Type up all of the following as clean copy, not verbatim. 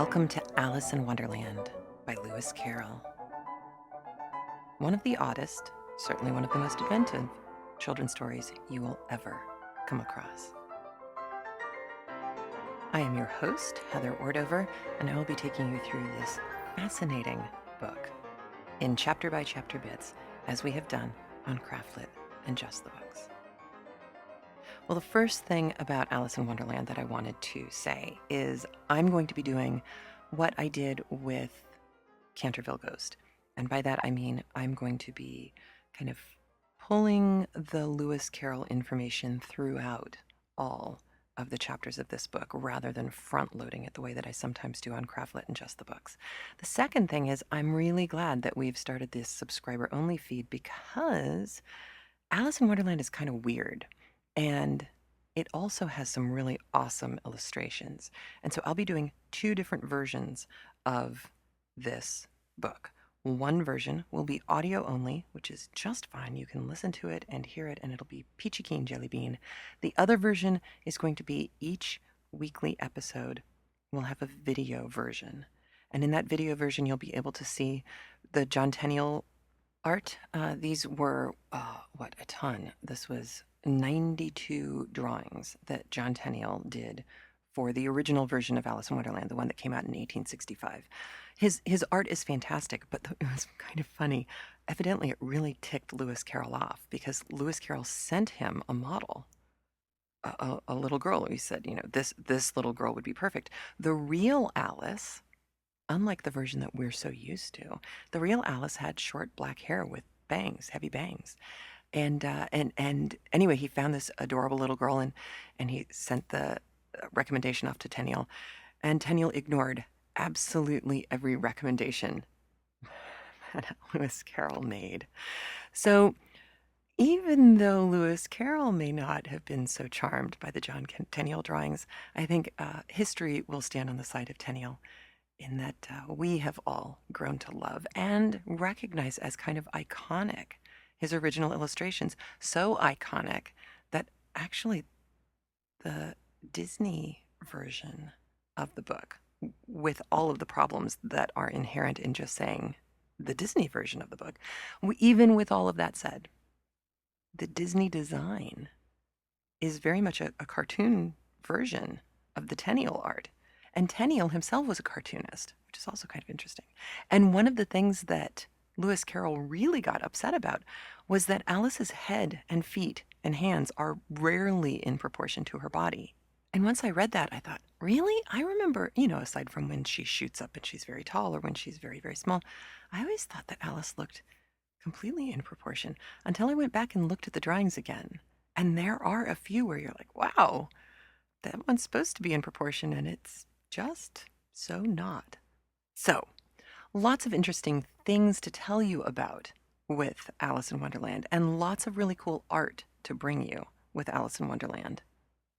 Welcome to Alice in Wonderland by Lewis Carroll. One of the oddest, certainly one of the most inventive, children's stories you will ever come across. I am your host, Heather Ordover, and I will be taking you through this fascinating book in chapter-by-chapter bits, as we have done on CraftLit and Just the Books. Well, the first thing about Alice in Wonderland that I wanted to say is I'm going to be doing what I did with Canterville Ghost. And by that, I mean I'm going to be kind of pulling the Lewis Carroll information throughout all of the chapters of this book rather than front-loading it the way that I sometimes do on CraftLit and Just the Books. The second thing is I'm really glad that we've started this subscriber-only feed because Alice in Wonderland is kind of weird. And it also has some really awesome illustrations. And so I'll be doing two different versions of this book. One version will be audio only, which is just fine. You can listen to it and hear it, and it'll be peachy keen jelly bean. The other version is going to be each weekly episode will have a video version. And in that video version, you'll be able to see the John Tenniel art. These were, a ton. This was 92 drawings that John Tenniel did for the original version of Alice in Wonderland, the one that came out in 1865. His art is fantastic, but it was kind of funny. Evidently, it really ticked Lewis Carroll off because Lewis Carroll sent him a model, a little girl. He said, this little girl would be perfect. The real Alice, unlike the version that we're so used to, the real Alice had short black hair with bangs, heavy bangs. And anyway, he found this adorable little girl and he sent the recommendation off to Tenniel. And Tenniel ignored absolutely every recommendation that Lewis Carroll made. So even though Lewis Carroll may not have been so charmed by the John Tenniel drawings, I think history will stand on the side of Tenniel in that we have all grown to love and recognize as kind of iconic his original illustrations. So iconic that actually the Disney version of the book, with all of the problems that are inherent in just saying the Disney version of the book, even with all of that said, the Disney design is very much a cartoon version of the Tenniel art. And Tenniel himself was a cartoonist, which is also kind of interesting. And one of the things that Lewis Carroll really got upset about was that Alice's head and feet and hands are rarely in proportion to her body. And once I read that, I thought, really? I remember, aside from when she shoots up and she's very tall or when she's very, very small, I always thought that Alice looked completely in proportion until I went back and looked at the drawings again. And there are a few where you're like, wow, that one's supposed to be in proportion and it's just so not. So, lots of interesting things to tell you about with Alice in Wonderland, and lots of really cool art to bring you with Alice in Wonderland.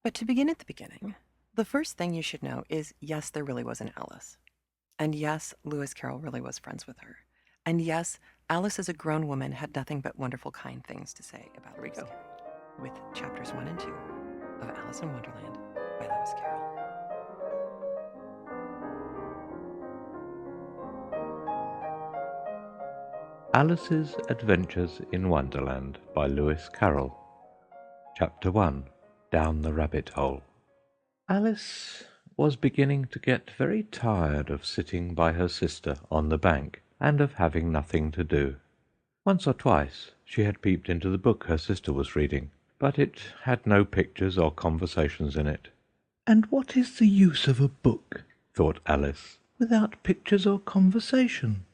But to begin at the beginning, the first thing you should know is, yes, there really was an Alice. And yes, Lewis Carroll really was friends with her. And yes, Alice as a grown woman had nothing but wonderful, kind things to say about Lewis Carroll, with chapters 1 and 2 of Alice in Wonderland by Lewis Carroll. Alice's Adventures in Wonderland by Lewis Carroll. Chapter 1. Down the Rabbit Hole. Alice was beginning to get very tired of sitting by her sister on the bank, and of having nothing to do. Once or twice she had peeped into the book her sister was reading, but it had no pictures or conversations in it. "And what is the use of a book," thought Alice, "without pictures or conversation?"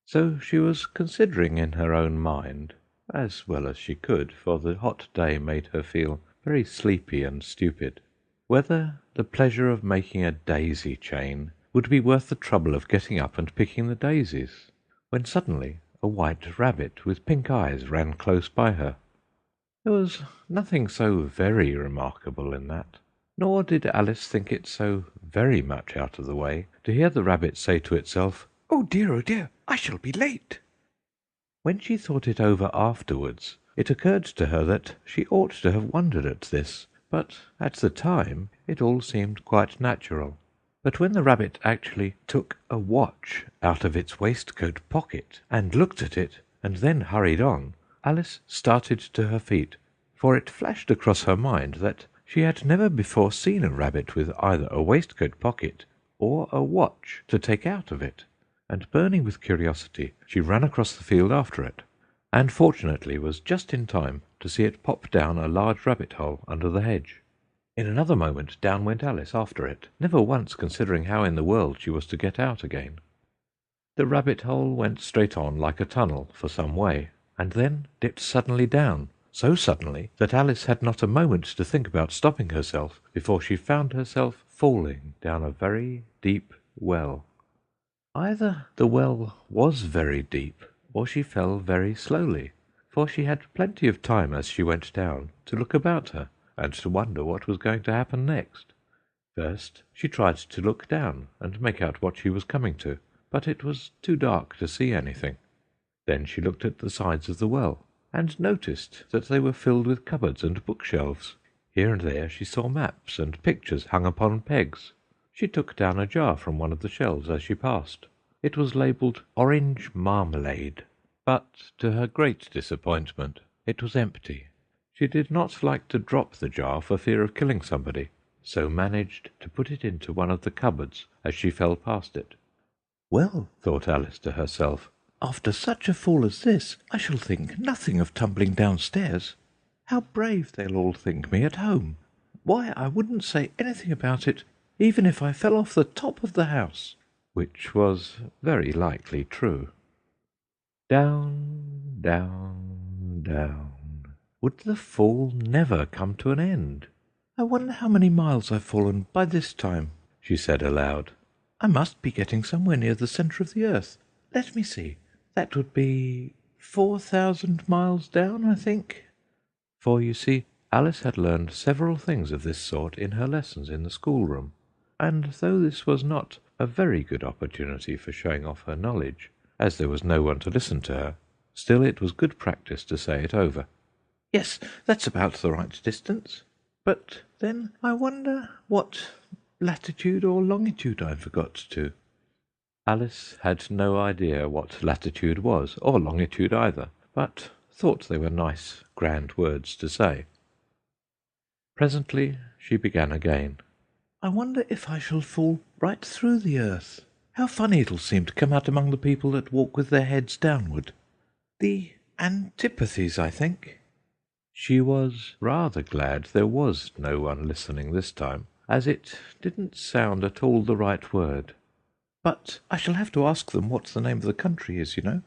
So she was considering in her own mind, as well as she could, for the hot day made her feel very sleepy and stupid, whether the pleasure of making a daisy chain would be worth the trouble of getting up and picking the daisies, when suddenly a white rabbit with pink eyes ran close by her. There was nothing so very remarkable in that, nor did Alice think it so very much out of the way to hear the rabbit say to itself, oh dear, I shall be late." When she thought it over afterwards, it occurred to her that she ought to have wondered at this, but at the time it all seemed quite natural. But when the rabbit actually took a watch out of its waistcoat pocket and looked at it, and then hurried on, Alice started to her feet, for it flashed across her mind that she had never before seen a rabbit with either a waistcoat pocket or a watch to take out of it, and burning with curiosity, she ran across the field after it, and fortunately was just in time to see it pop down a large rabbit hole under the hedge. In another moment down went Alice after it, never once considering how in the world she was to get out again. The rabbit hole went straight on like a tunnel for some way, and then dipped suddenly down, so suddenly that Alice had not a moment to think about stopping herself before she found herself falling down a very deep well. Either the well was very deep, or she fell very slowly, for she had plenty of time as she went down to look about her, and to wonder what was going to happen next. First she tried to look down and make out what she was coming to, but it was too dark to see anything. Then she looked at the sides of the well, and noticed that they were filled with cupboards and bookshelves. Here and there she saw maps and pictures hung upon pegs. She took down a jar from one of the shelves as she passed. It was labelled Orange Marmalade, but to her great disappointment it was empty. She did not like to drop the jar for fear of killing somebody, so managed to put it into one of the cupboards as she fell past it. "Well," thought Alice to herself, "after such a fall as this, I shall think nothing of tumbling downstairs. How brave they'll all think me at home! Why, I wouldn't say anything about it, even if I fell off the top of the house," which was very likely true. Down, down, down. Would the fall never come to an end? "I wonder how many miles I've fallen by this time," she said aloud. "I must be getting somewhere near the centre of the earth. Let me see. That would be 4,000 miles down, I think." For, you see, Alice had learned several things of this sort in her lessons in the schoolroom, and though this was not a very good opportunity for showing off her knowledge, as there was no one to listen to her, still it was good practice to say it over. "Yes, that's about the right distance. But then I wonder what latitude or longitude I forgot to." Alice had no idea what latitude was, or longitude either, but thought they were nice, grand words to say. Presently she began again. "I wonder if I shall fall right through the earth. How funny it'll seem to come out among the people that walk with their heads downward. The antipathies, I think." She was rather glad there was no one listening this time, as it didn't sound at all the right word. "But I shall have to ask them what the name of the country is, you know.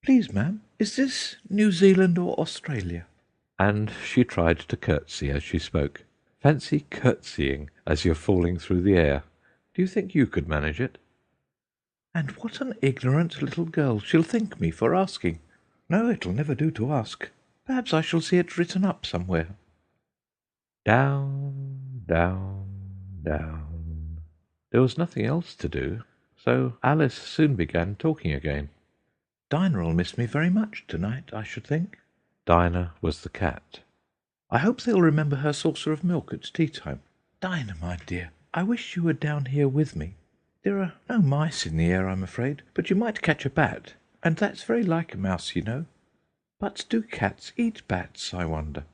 Please, ma'am, is this New Zealand or Australia?" And she tried to curtsy as she spoke. Fancy curtsying as you're falling through the air. Do you think you could manage it? "And what an ignorant little girl she'll think me for asking. No, it'll never do to ask. Perhaps I shall see it written up somewhere." Down, down, down. There was nothing else to do, so Alice soon began talking again. "Dinah'll miss me very much tonight, I should think." Dinah was the cat. "I hope they'll remember her saucer of milk at tea time. Dinah, my dear, I wish you were down here with me. There are no mice in the air, I'm afraid, but you might catch a bat, and that's very like a mouse, you know. But do cats eat bats, I wonder?"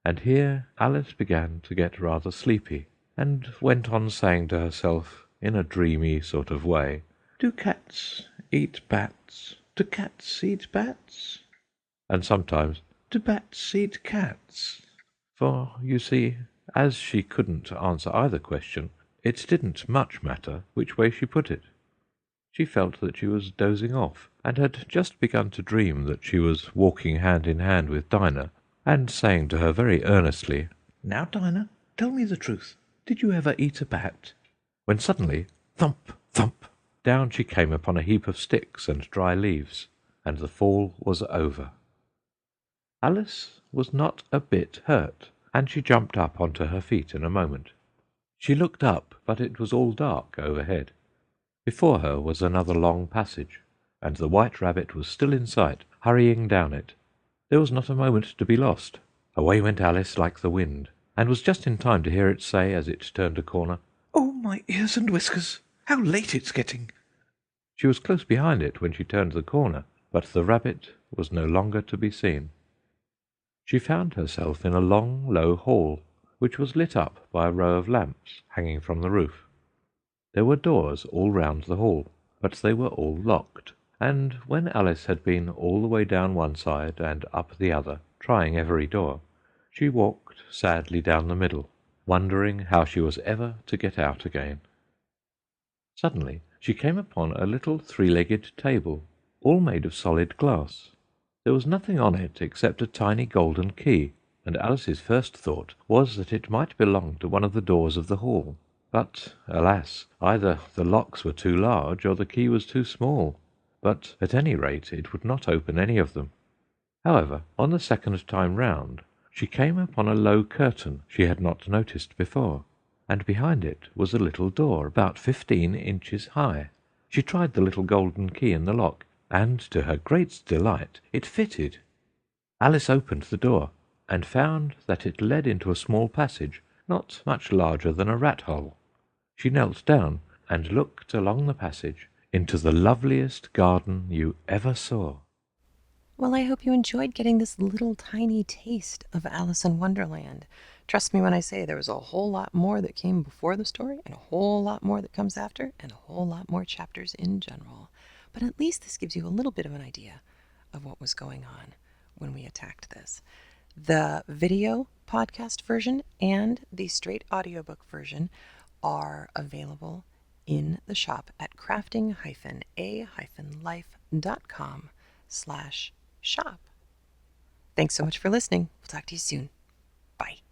And here Alice began to get rather sleepy, and went on saying to herself, in a dreamy sort of way, "Do cats eat bats? Do cats eat bats?" And sometimes, "Do bats eat cats?" For, you see, as she couldn't answer either question, it didn't much matter which way she put it. She felt that she was dozing off, and had just begun to dream that she was walking hand in hand with Dinah, and saying to her very earnestly, "Now, Dinah, tell me the truth. Did you ever eat a bat?" when suddenly, thump, thump, down she came upon a heap of sticks and dry leaves, and the fall was over. Alice was not a bit hurt, and she jumped up onto her feet in a moment. She looked up, but it was all dark overhead. Before her was another long passage, and the white rabbit was still in sight, hurrying down it. There was not a moment to be lost. Away went Alice like the wind, and was just in time to hear it say, as it turned a corner, Oh, my ears and whiskers! How late it's getting!" She was close behind it when she turned the corner, but the rabbit was no longer to be seen. She found herself in a long, low hall, which was lit up by a row of lamps hanging from the roof. There were doors all round the hall, but they were all locked, and when Alice had been all the way down one side and up the other, trying every door, she walked sadly down the middle, wondering how she was ever to get out again. Suddenly she came upon a little three-legged table, all made of solid glass. There was nothing on it except a tiny golden key, and Alice's first thought was that it might belong to one of the doors of the hall. But, alas, either the locks were too large or the key was too small, but at any rate it would not open any of them. However, on the second time round, she came upon a low curtain she had not noticed before, and behind it was a little door about 15 inches high. She tried the little golden key in the lock, and to her great delight it fitted. Alice opened the door, and found that it led into a small passage, not much larger than a rat-hole. She knelt down and looked along the passage into the loveliest garden you ever saw. Well, I hope you enjoyed getting this little tiny taste of Alice in Wonderland. Trust me when I say there was a whole lot more that came before the story, and a whole lot more that comes after, and a whole lot more chapters in general. But at least this gives you a little bit of an idea of what was going on when we attacked this. The video podcast version and the straight audiobook version are available in the shop at crafting-a-life.com/shop. Thanks so much for listening. We'll talk to you soon. Bye.